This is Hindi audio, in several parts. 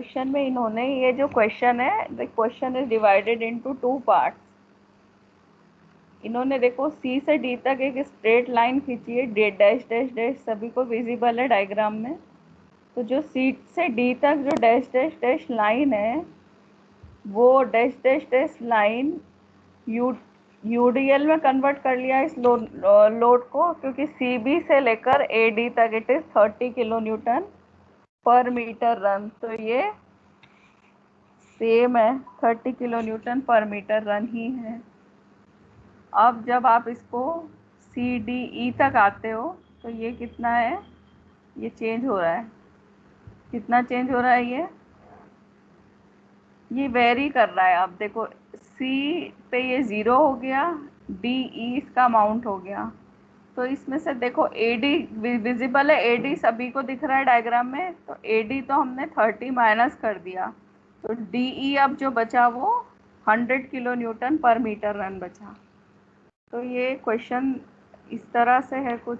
सेक्शन में इन्होंने ये जो क्वेश्चन है, the question is divided into 2 parts. इन्होंने देखो सी से डी तक एक स्ट्रेट लाइन खींची है, डैश डैश डैश सभी को विजिबल है डायग्राम में। तो जो सी से डी तक जो डैश डैश डैश लाइन है, वो dash dash dash line UDL में कन्वर्ट कर लिया इस लोड को, क्योंकि सी बी से लेकर ए डी तक इट इज 30 किलो न्यूटन पर मीटर रन। तो ये सेम है, 30 किलो न्यूटन पर मीटर रन ही है। अब जब आप इसको सी डी ई तक आते हो तो ये कितना है, ये चेंज हो रहा है। कितना चेंज हो रहा है, ये वेरी कर रहा है। अब देखो सी पे ये 0 हो गया, डी ई इसका अमाउंट हो गया। तो इसमें से देखो ए डी विजिबल है, ए डी सभी को दिख रहा है डायग्राम में। तो ए डी तो हमने 30 माइनस कर दिया, तो डी ई अब जो बचा वो 100 किलो न्यूटन पर मीटर रन बचा। तो ये क्वेश्चन इस तरह से है कुछ।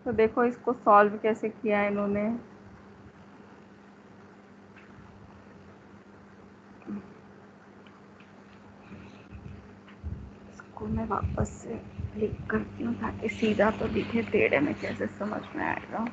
तो देखो इसको सॉल्व कैसे किया है इन्होंने। इसको मैं वापस से लिख करती हूँ ताकि सीधा तो दिखे, टेढ़े में कैसे समझ में आएगा।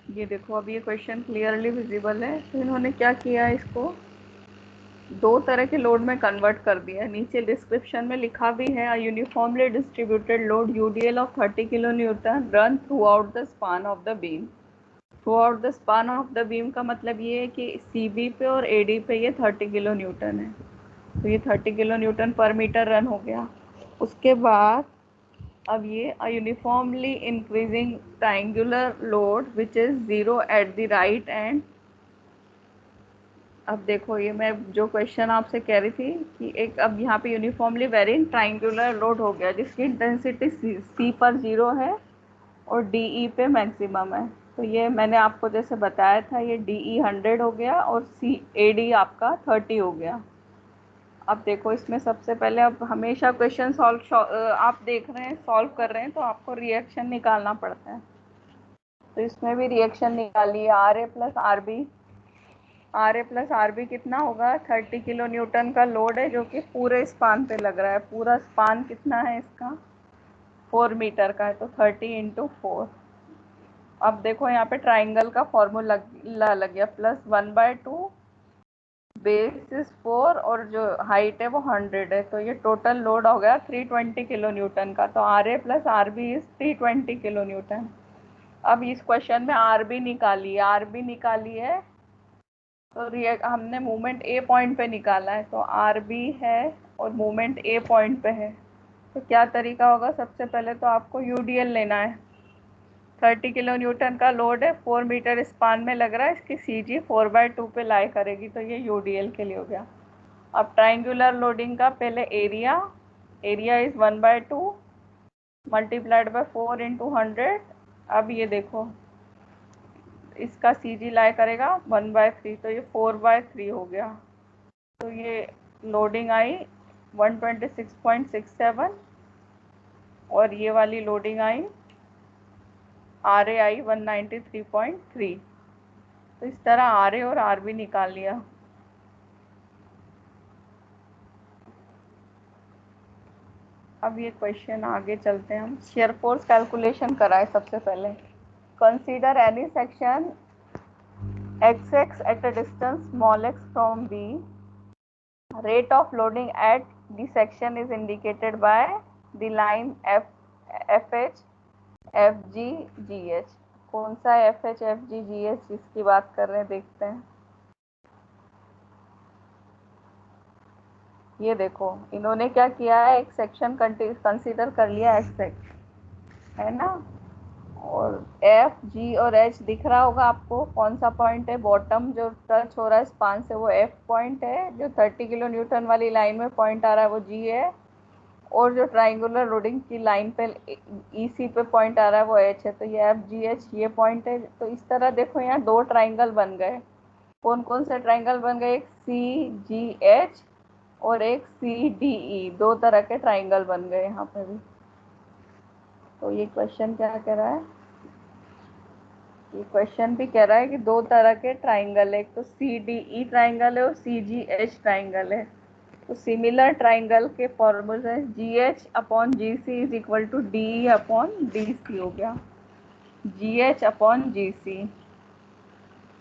ये देखो अब ये क्वेश्चन क्लियरली विजिबल है। तो इन्होंने क्या किया, इसको दो तरह के लोड में कन्वर्ट कर दिया। नीचे डिस्क्रिप्शन में लिखा भी है, uniformly distributed load UDL of 30 kilo Newton run through out the span of the beam. Through out the span of the beam का मतलब ये है कि सी बी पे और ए डी पे ये 30 किलो न्यूटन है। तो ये 30 किलो न्यूटन पर मीटर रन हो गया। उसके बाद अब ये uniformly increasing triangular load which is 0 at the right and. अब देखो ये मैं जो क्वेश्चन आपसे कह रही थी कि एक अब यहाँ पे यूनिफॉर्मली वेरिंग ट्राइंगुलर लोड हो गया जिसकी इंटेंसिटी सी पर 0 है और डी ई पे मैक्सिमम है। तो ये मैंने आपको जैसे बताया था, ये डी ई 100 हो गया और सी ए डी आपका 30 हो गया। अब देखो इसमें सबसे पहले, अब हमेशा क्वेश्चन सॉल्व आप देख रहे हैं, सॉल्व कर रहे हैं, तो आपको रिएक्शन निकालना पड़ता है। तो इसमें भी रिएक्शन निकालिए, R A plus R B. R A plus R B कितना होगा, 30 किलो न्यूटन का लोड है जो कि पूरे स्पान पे लग रहा है। पूरा स्पान कितना है इसका, 4 मीटर का है, तो 30 इंटू 4। अब देखो यहाँ पे ट्राइंगल का फॉर्मूला लग गया, +1/2 बेस इज 4 और जो हाइट है वो 100 है, तो ये टोटल लोड हो गया 320 किलो न्यूटन का। तो R A plus R B is 320 kilonewton. अब इस क्वेश्चन में आर बी निकाली है, आर बी निकाली है तो हमने मूवमेंट ए पॉइंट पे निकाला है, तो आर बी है और मूवमेंट ए पॉइंट पे है। तो क्या तरीका होगा, सबसे पहले तो आपको यूडीएल लेना है। 30 किलो न्यूटन का लोड है, 4 मीटर स्पान में लग रहा है, इसकी सी जी 4/2 पे लाई करेगी, तो ये यूडीएल के लिए हो गया। अब ट्राइंगुलर लोडिंग का पहले area, area is 1/2 multiplied by 4 into 100। अब ये देखो इसका सी जी लाई करेगा 1/3, तो ये 4/3 हो गया। तो ये लोडिंग आई 126.67 और ये वाली लोडिंग आई आर ए आई 193.3। तो इस तरह आर ए और आर बी निकाल लिया। अब ये क्वेश्चन आगे चलते हैं हम। शेयर फोर्स कैलकुलेशन कराए सबसे पहले। Consider any section xx at a distance small x from B. Rate of loading at the section is indicated by the line FH FG GH। कौन सा FH FG GH जिसकी बात कर रहे हैं देखते हैं। ये देखो इन्होंने क्या किया है, एक सेक्शन कंसीडर कर लिया XX है ना, और एफ जी और एच दिख रहा होगा आपको, कौन सा पॉइंट है, बॉटम जो टच हो रहा है स्पान से वो एफ पॉइंट है, जो 30 किलो न्यूटन वाली लाइन में पॉइंट आ रहा है वो जी है, और जो ट्राइंगुलर लोडिंग की लाइन पे ईसी पे पॉइंट आ रहा है वो एच है। तो ये एफ जी एच ये पॉइंट है। तो इस तरह देखो यहाँ दो ट्राइंगल बन गए। कौन कौन से ट्राइंगल बन गए, एक सी जी एच और एक सी डी ई, दो तरह के ट्राइंगल बन गए यहाँ पे भी। तो ये क्वेश्चन क्या कह रहा है, ये क्वेश्चन भी कह रहा है कि दो तरह के ट्राइंगल है, एक तो सी डी ई ट्राइंगल है और सी जी एच ट्राइंगल है। तो सिमिलर ट्राइंगल के फॉर्मूले है G H upon G C is equal to D E upon D C हो गया। जी एच अपॉन जी सी,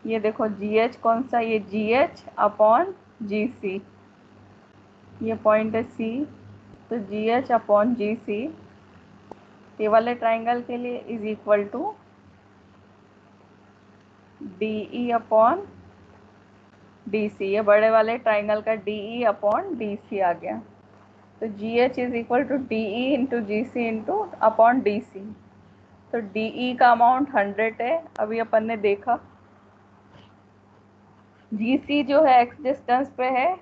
ये देखो जी एच कौन सा, ये जी एच अपॉन जी सी, ये पॉइंट है सी, तो जी एच अपॉन जी सी ये वाले ट्राइंगल के लिए is equal to D E upon D C, ये बड़े वाले ट्राइंगल का D E upon D C आ गया। तो G H is equal to D E into G C into upon D C. तो डी ई का अमाउंट 100 है, अभी अपन ने देखा। जी सी जो है एक्स डिस्टेंस पे है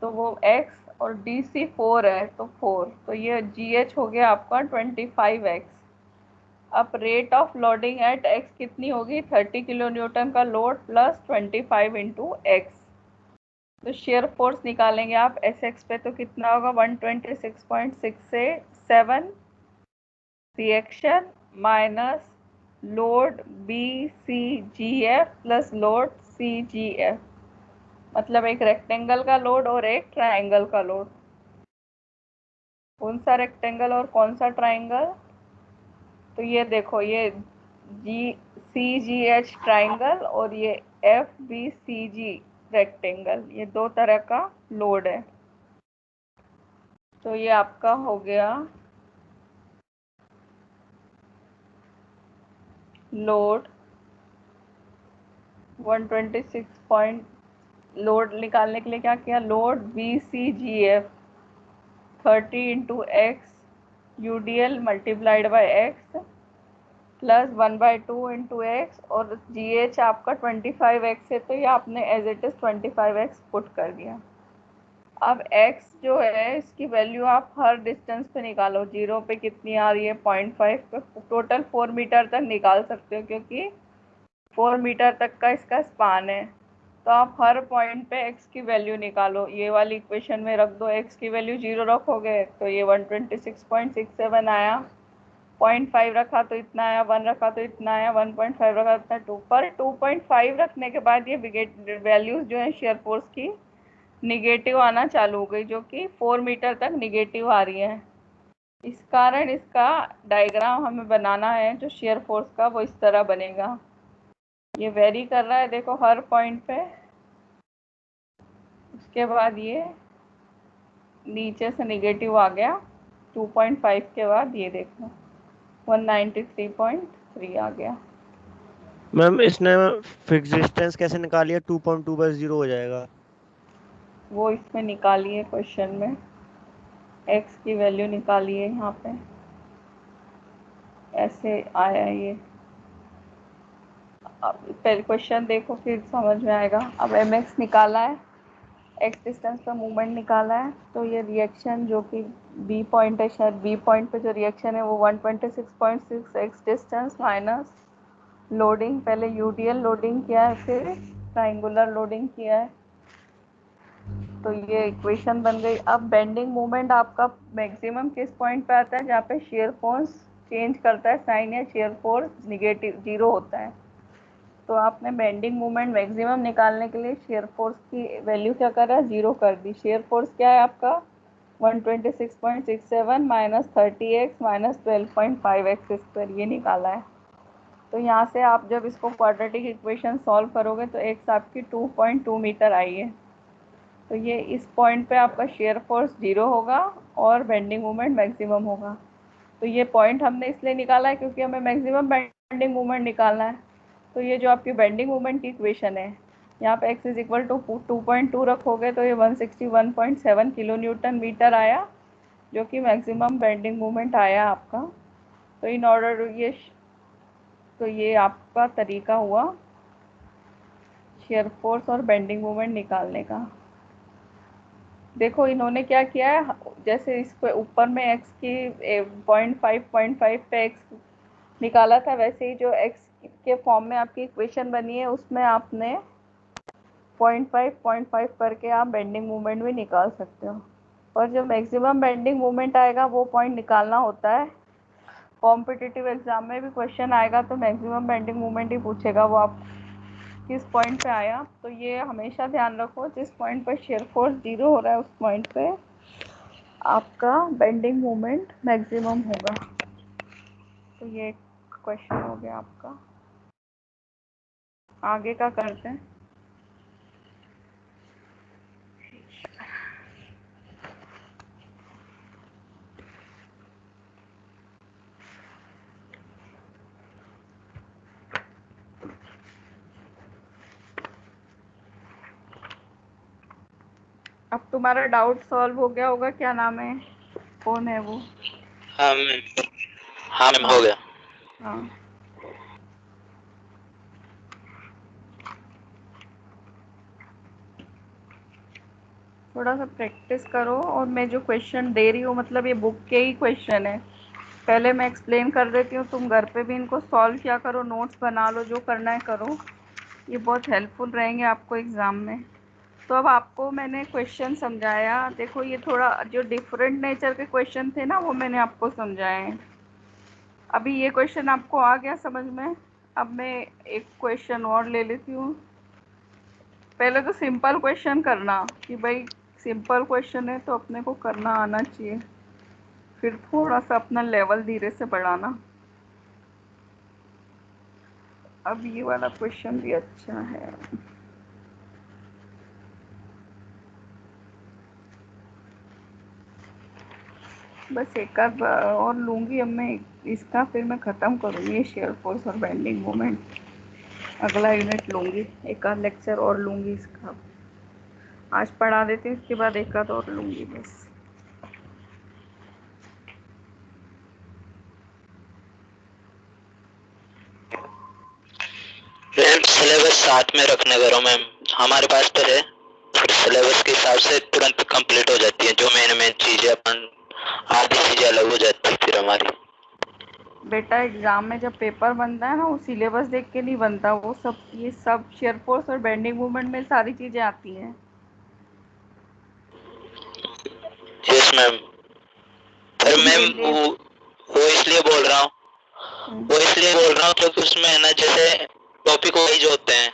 तो वो एक्स, और डी सी 4 है तो 4, तो ये जी एच हो गया आपका 25x। अब rate of loading at X कितनी होगी, 30 किलो न्यूटन का लोड प्लस 25 इंटू एक्स। तो शेयर फोर्स निकालेंगे आप एस एक्स पे, तो कितना होगा 126.67 reaction minus load B C G F plus load C G F, मतलब एक रेक्टेंगल का लोड और एक ट्राइंगल का लोड। कौन सा रेक्टेंगल और कौन सा ट्राइंगल, तो ये देखो ये जी सी जी एच ट्राइंगल और ये एफ बी सी जी रेक्टेंगल, ये दो तरह का लोड है। तो ये आपका हो गया लोड 126 लोड निकालने के लिए क्या किया, load B C G F 30 into X U D L multiplied by X plus 1/2 into X, और जी एच आपका 25x है, तो ये आपने as it is 25x put कर दिया। अब x जो है इसकी वैल्यू आप हर डिस्टेंस पे निकालो, 0 पे कितनी आ रही है, 0.5 पे, टोटल 4 मीटर तक निकाल सकते हो क्योंकि 4 मीटर तक का इसका स्पान है। तो आप हर पॉइंट पे x की वैल्यू निकालो, ये वाली इक्वेशन में रख दो, x की वैल्यू 0 रखोगे तो ये 126.67 आया, 0.5 रखा तो इतना आया, 1 रखा तो इतना आया, 1.5 रखा तो इतना 2, पर 2.5 रखने के बाद ये वैल्यूज जो है शेयर फोर्स की निगेटिव आना चालू हो गई, जो कि 4 मीटर तक निगेटिव आ रही है। इस कारण इसका डायग्राम हमें बनाना है जो शेयर फोर्स का, वो इस तरह बनेगा। ये वेरी कर रहा है देखो हर पॉइंट पे, उसके बाद ये नीचे से निगेटिव आ गया 2.5 के बाद ये देखो 193.3 आ गया। मैम इसने फिक्स डिस्टेंस कैसे निकाली है? 2.2 बस 0 हो जाएगा। वो इसमें निकालिए क्वेश्चन में, एक्स की वैल्यू निकालिए यहाँ पे, ऐसे आया ये। अब पहले क्वेश्चन देखो फिर समझ में आएगा। अब एम एक्स निकाला है, एक्स डिस्टेंस पे मूवमेंट निकाला है, तो ये रिएक्शन जो कि बी पॉइंट है, शायद बी पॉइंट पे जो रिएक्शन है वो 126.6 एक्स डिस्टेंस माइनस लोडिंग, पहले यूडीएल लोडिंग किया है फिर ट्राइंगुलर लोडिंग किया है, तो ये इक्वेशन बन गई। अब बेंडिंग मोमेंट आपका मैक्सिमम किस पॉइंट पे आता है? जहाँ पे शेयर फोर्स चेंज करता है साइन, या शेयर फोर्स निगेटिव 0 होता है। तो आपने बेंडिंग मोमेंट मैक्सिमम निकालने के लिए शेयर फोर्स की वैल्यू क्या करा है? 0 कर दी। शेयर फोर्स क्या है आपका? 126.67 minus 30x minus 12.5x square, ये निकाला है। तो यहाँ से आप जब इसको क्वाड्रेटिक इक्वेशन सॉल्व करोगे तो एक्स आपकी 2.2 मीटर आई है। तो ये इस पॉइंट पे आपका शेयर फोर्स 0 होगा और बेंडिंग मोमेंट मैक्सिमम होगा। तो ये पॉइंट हमने इसलिए निकाला है क्योंकि हमें मैक्सिमम बेंडिंग मोमेंट निकालना है। तो ये जो आपकी बेंडिंग मोमेंट की इक्वेशन है, यहाँ पे x इज इक्वल टू 2.2 रखोगे तो ये 161.7 किलो न्यूटन मीटर आया, जो कि मैक्सिमम बेंडिंग मोमेंट आया आपका। तो इन ऑर्डर ये आपका तरीका हुआ शेयर फोर्स और बेंडिंग मोमेंट निकालने का। देखो इन्होंने क्या किया है, जैसे इसको ऊपर में x की 0.5 पे x निकाला था, वैसे ही जो x के फॉर्म में आपकी इक्वेशन बनी है उसमें आपने 0.5 करके आप बेंडिंग मोमेंट भी निकाल सकते हो। और जो मैक्सिमम बेंडिंग मोमेंट आएगा वो पॉइंट निकालना होता है। कॉम्पिटिटिव एग्जाम में भी क्वेश्चन आएगा तो मैक्सिमम बेंडिंग मोमेंट ही पूछेगा, वो आप किस पॉइंट पे आया। तो ये हमेशा ध्यान रखो, जिस पॉइंट पर शेयर फोर्स 0 हो रहा है उस पॉइंट पे आपका बेंडिंग मोमेंट मैक्सिमम होगा। तो ये क्वेश्चन हो गया आपका। आगे का करते हैं। अब तुम्हारा डाउट सॉल्व हो गया होगा। क्या नाम है, कौन है वो? हाँ मैम, हाँ मैम हो गया। हाँ, थोड़ा सा प्रैक्टिस करो। और मैं जो क्वेश्चन दे रही हूँ मतलब ये बुक के ही क्वेश्चन है, पहले मैं एक्सप्लेन कर देती हूँ, तुम घर पे भी इनको सॉल्व किया करो, नोट्स बना लो, जो करना है करो, ये बहुत हेल्पफुल रहेंगे आपको एग्ज़ाम में। तो अब आपको मैंने क्वेश्चन समझाया, देखो ये थोड़ा जो डिफरेंट नेचर के क्वेश्चन थे ना वो मैंने आपको समझाए हैं। अभी ये क्वेश्चन आपको आ गया समझ में। अब मैं एक क्वेश्चन और ले लेती हूँ। पहले तो सिंपल क्वेश्चन करना कि भाई सिंपल क्वेश्चन है तो अपने को करना आना चाहिए, फिर थोड़ा सा अपना लेवल धीरे से बढ़ाना। अब ये वाला क्वेश्चन भी अच्छा है। बस एक आध और लूँगी अब मैं इसका, फिर मैं ख़त्म करूँगी शेयर फोर्स और बेंडिंग मोमेंट। अगला यूनिट लूँगी, एक आध लेक्चर और लूँगी इसका। आज पढ़ा देती हूँ, इसके बाद एक आध और लूँगी बस। मैम सिलेबस साथ में रखने करो मैम, हमारे पास तो है, फिर सिलेबस के हिसाब से तुरंत कंप्लीट हो जाती है। जो मेन मेन चीजें अपन आधी चीजें अलग हो जाती है फिर हमारी। बेटा एग्ज़ाम में जब पेपर बनता है ना वो सिलेबस देख के नहीं बनता, वो सब ये सब शेयर फोर्स और बेंडिंग मूवमेंट में सारी चीज़ें आती हैं। यस मैम, तो पर तुम मैम डेली वो इसलिए बोल रहा हूँ, क्योंकि उसमें है ना जैसे टॉपिक वाइज होते हैं,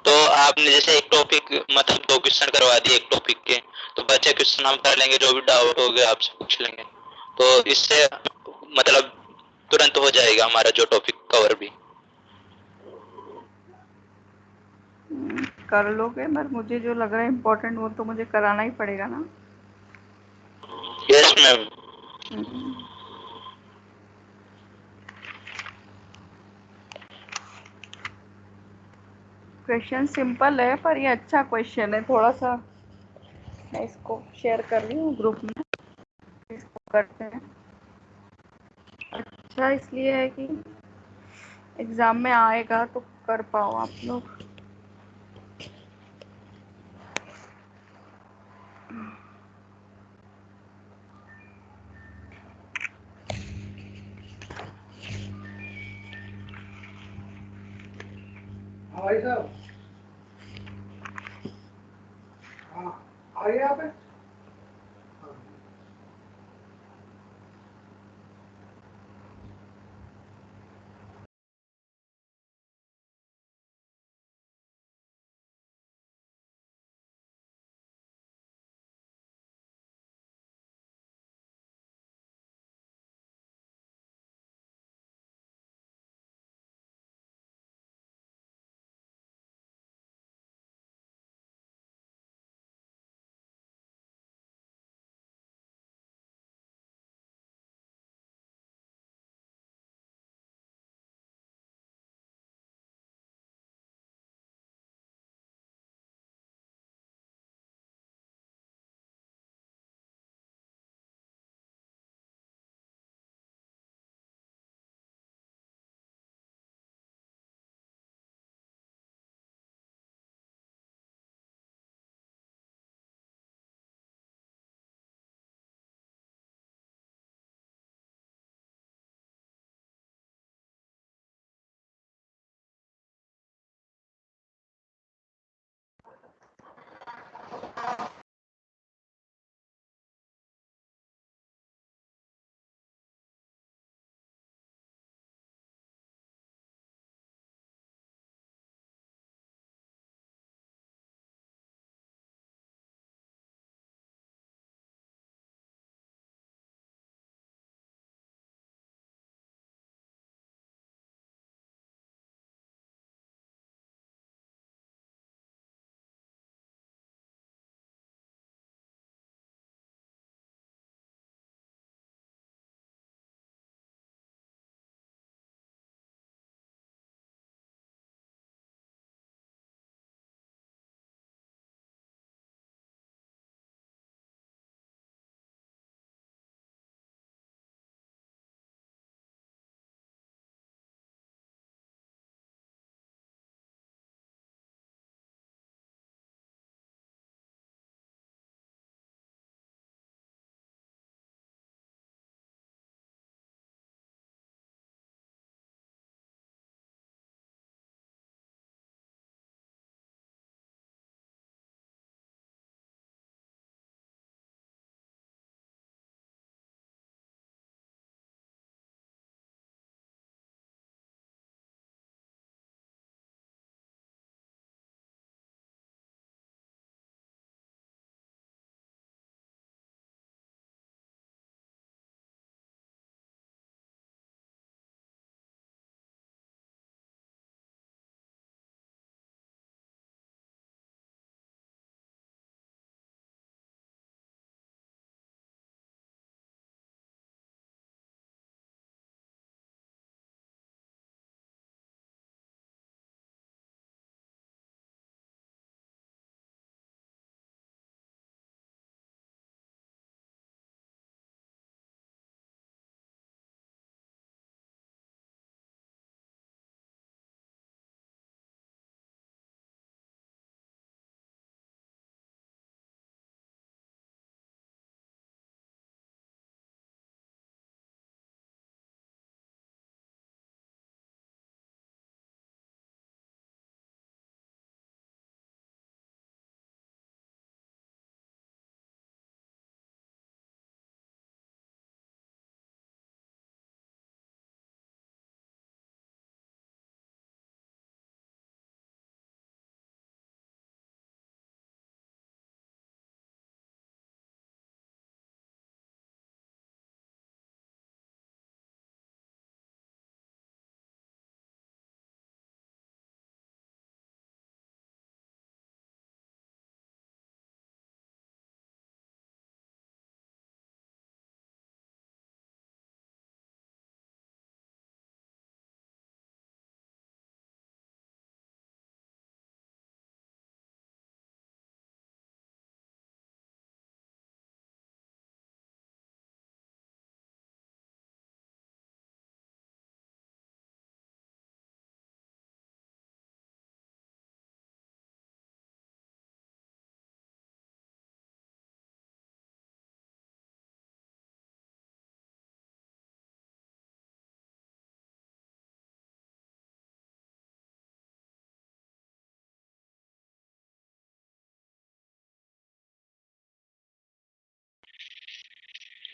तो आपने जैसे एक टॉपिक मतलब 2 क्वेश्चन करवा दिए एक टॉपिक के, तो बचे क्वेश्चन हम कर लेंगे, जो भी डाउट हो गया आपसे पूछ लेंगे, तो इससे मतलब तुरंत हो जाएगा हमारा जो टॉपिक कवर भी। कर लोगे, पर मुझे जो लग रहा है इम्पोर्टेंट वो तो मुझे कराना ही पड़ेगा ना। Yes ma'am. क्वेश्चन सिंपल है पर ये अच्छा क्वेश्चन है थोड़ा सा। मैं इसको शेयर कर रही हूँ ग्रुप में, इसको करते हैं। अच्छा इसलिए है कि एग्ज़ाम में आएगा तो कर पाओ आप लोग। भाई साहब, हाँ, आइए आप।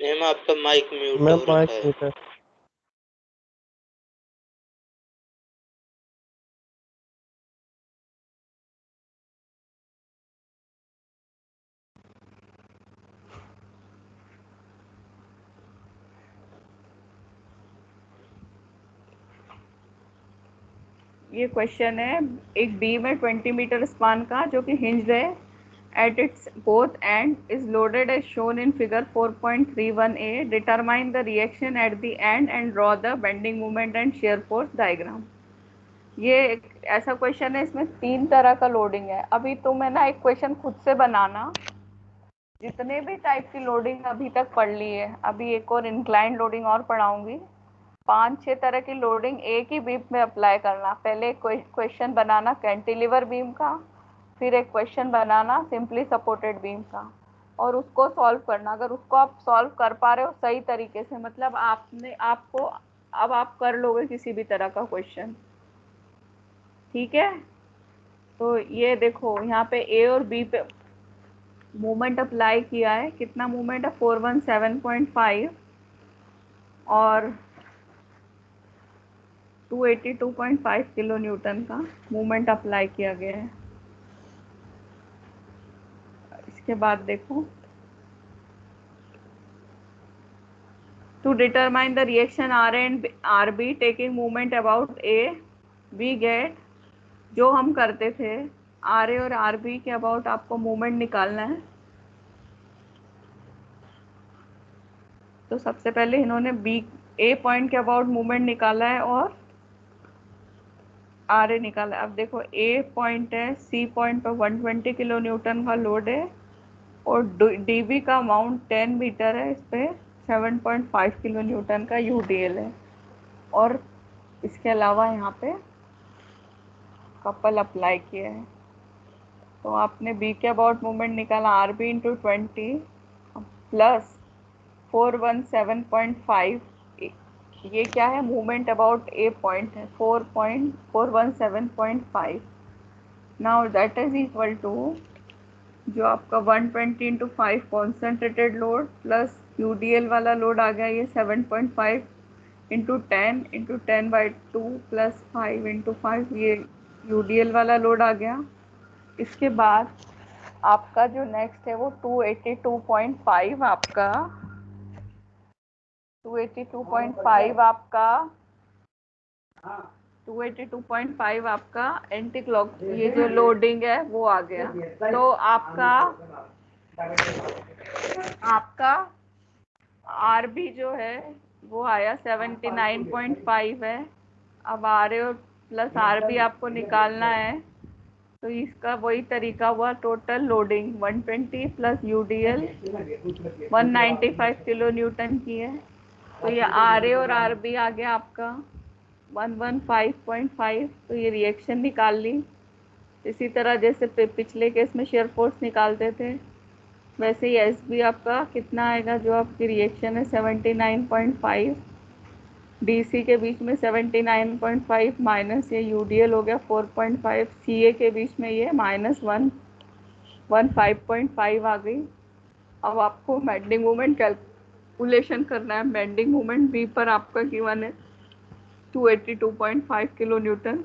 मैम आपका माइक म्यूट मैम हो रखा माइक है। म्यूट है। ये क्वेश्चन है, एक बीम है 20 मीटर स्पान का जो कि हिंज्ड है at its both end is loaded as shown in figure 4.31a. Determine the reaction at the end and draw the bending moment and shear force diagram. ये एक ऐसा क्वेश्चन है, इसमें 3 तरह का लोडिंग है। अभी तुम्हें ना एक क्वेश्चन खुद से बनाना, जितने भी टाइप की लोडिंग अभी तक पढ़ ली है, अभी एक और इंक्लाइन लोडिंग और पढ़ाऊंगी। 5-6 तरह की लोडिंग एक ही बीम में अप्लाई करना। पहले एक क्वेश्चन बनाना कैंटिलीवर बीम का, फिर एक क्वेश्चन बनाना सिंपली सपोर्टेड बीम का, और उसको सॉल्व करना। अगर उसको आप सॉल्व कर पा रहे हो सही तरीके से, मतलब आपको अब आप कर लोगे किसी भी तरह का क्वेश्चन, ठीक है। तो ये देखो यहाँ पे ए और बी पे मूवमेंट अप्लाई किया है। कितना मूवमेंट है? 417.5 और 282.5 किलो न्यूटन का मूवमेंट अप्लाई किया गया है। इसके बाद देखो, to determine the reaction R and R B taking movement about A, we get, जो हम करते थे आर ए और आर बी के अबाउट आपको मूवमेंट निकालना है। तो सबसे पहले इन्होंने बी ए पॉइंट के अबाउट मूवमेंट निकाला है और आर ए निकाला है। अब देखो ए पॉइंट है, सी पॉइंट पर 120 किलो न्यूटन का लोड है और डी बी का अमाउंट 10 मीटर है, इस पे 7.5 किलो न्यूटन का यूडीएल है। और इसके अलावा यहाँ पे कपल अप्लाई किए हैं। तो आपने बी के अबाउट मूवमेंट निकाला, आर बी इंटू 20 प्लस 417.5, ये क्या है? मूवमेंट अबाउट ए पॉइंट है, 4.417.5। Now that is equal to जो आपका 120 इंटू 5 कॉन्सेंट्रेटेड लोड प्लस यूडीएल वाला लोड आ गया, ये 7.5 इंटू 10 प्लस 5 इंटू 5, ये यूडीएल वाला लोड आ गया। इसके बाद आपका जो नेक्स्ट है वो 282.5 आपका 282.5 आपका 282.5 आपका एंटी क्लॉक, ये जो लोडिंग है वो आ गया। तो आपका आर बी जो है वो आया 79.5 है। अब आर ए और प्लस आर बी आपको निकालना है। तो इसका वही तरीका हुआ, total loading 120 plus UDL 195 kilo Newton की है। तो ये आर ए और आर बी आ गया आपका 115.5। तो ये रिएक्शन निकाल ली। इसी तरह जैसे पिछले केस में शेयर फोर्स निकालते थे, वैसे ही एस बी आपका कितना आएगा, जो आपकी रिएक्शन है 79.5, डी सी के बीच में 79.5 माइनस ये यूडीएल हो गया 4.5, सी ए के बीच में ये -115.5 आ गई। अब आपको बेंडिंग मोमेंट कैलकुलेशन करना है। बेंडिंग मोमेंट बी पर आपका गिवन है 282.5 किलो न्यूटन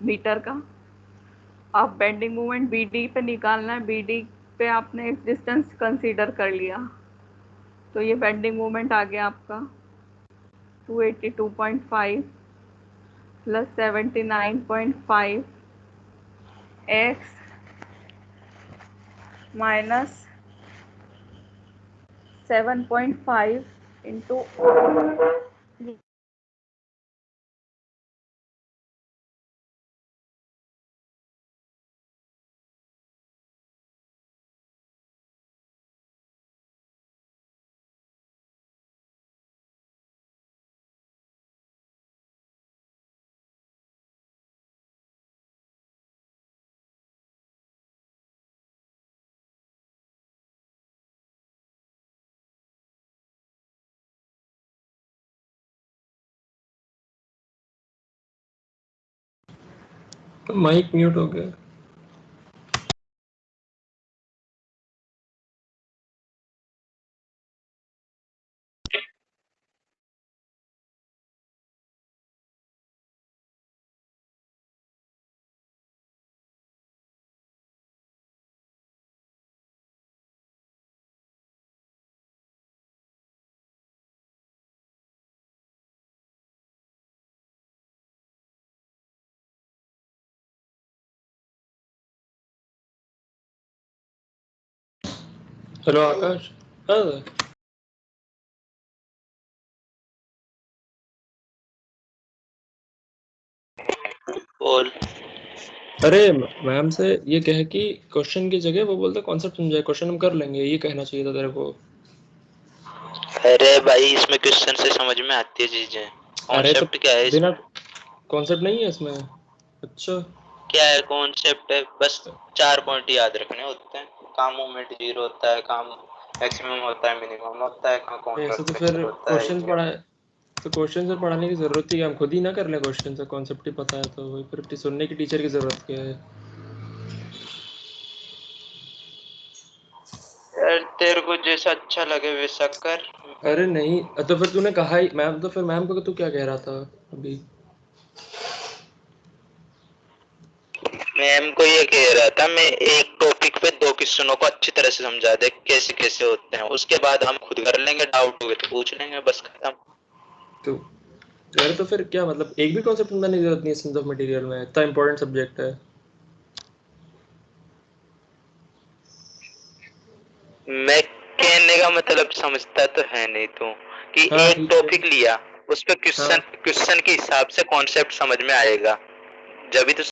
मीटर का। अब बेंडिंग मोमेंट बी डी पे निकालना है। बी डी पे आपने एक डिस्टेंस कंसीडर कर लिया, तो ये बेंडिंग मोमेंट आ गया आपका 282.5 plus 79.5 X minus 7.5 into mic mute हो गया। हेलो आकाश। हाँ बोल। अरे मैम से ये कहे कि क्वेश्चन की जगह वो बोलते कॉन्सेप्ट समझाए, क्वेश्चन हम कर लेंगे, ये कहना चाहिए था तेरे को। अरे भाई इसमें क्वेश्चन से समझ में आती है चीजें, अरे तो कॉन्सेप्ट क्या है बिना इसमें? कॉन्सेप्ट नहीं है इसमें। अच्छा क्या है कॉन्सेप्ट है? बस 4 पॉइंट याद रखने होते हैं। कहाँ मूवमेंट जीरो होता है, कहाँ मैक्सिमम होता है, मिनिमम होता है, कहाँ ऐसे तो कॉन्ट्रैक्शन फिर होता है, क्वेश्चन ये। पढ़ा तो क्वेश्चन से पढ़ाने की जरूरत ही है, हम खुद ही ना कर लें क्वेश्चन से, कॉन्सेप्ट ही पता है तो वही फिर सुनने की टीचर की जरूरत क्या है। यार तेरे को जैसा अच्छा लगे वैसा कर। अरे नहीं तो फिर तूने कहा ही मैम, तो फिर मैम को तू क्या कह रहा था अभी। मैम को ये कह रहा था मैं एक टॉपिक पे 2 क्वेश्चनों को अच्छी तरह से समझा दे कैसे कैसे होते हैं, उसके बाद हम खुद कर लेंगे, डाउट होगे तो पूछ लेंगे, बस खत्म। तो अरे तो फिर क्या मतलब, एक भी कॉन्सेप्ट समझाने की जरूरत नहीं है साइंस ऑफ मटेरियल में, इतना इंपॉर्टेंट सब्जेक्ट है। मैं कहने का मतलब समझता तो है नहीं तू, कि हाँ एक ठीक है। टॉपिक लिया, उस पे क्वेश्चन हाँ क्वेश्चन के हिसाब से कॉन्सेप्ट समझ में आएगा, जब भी तो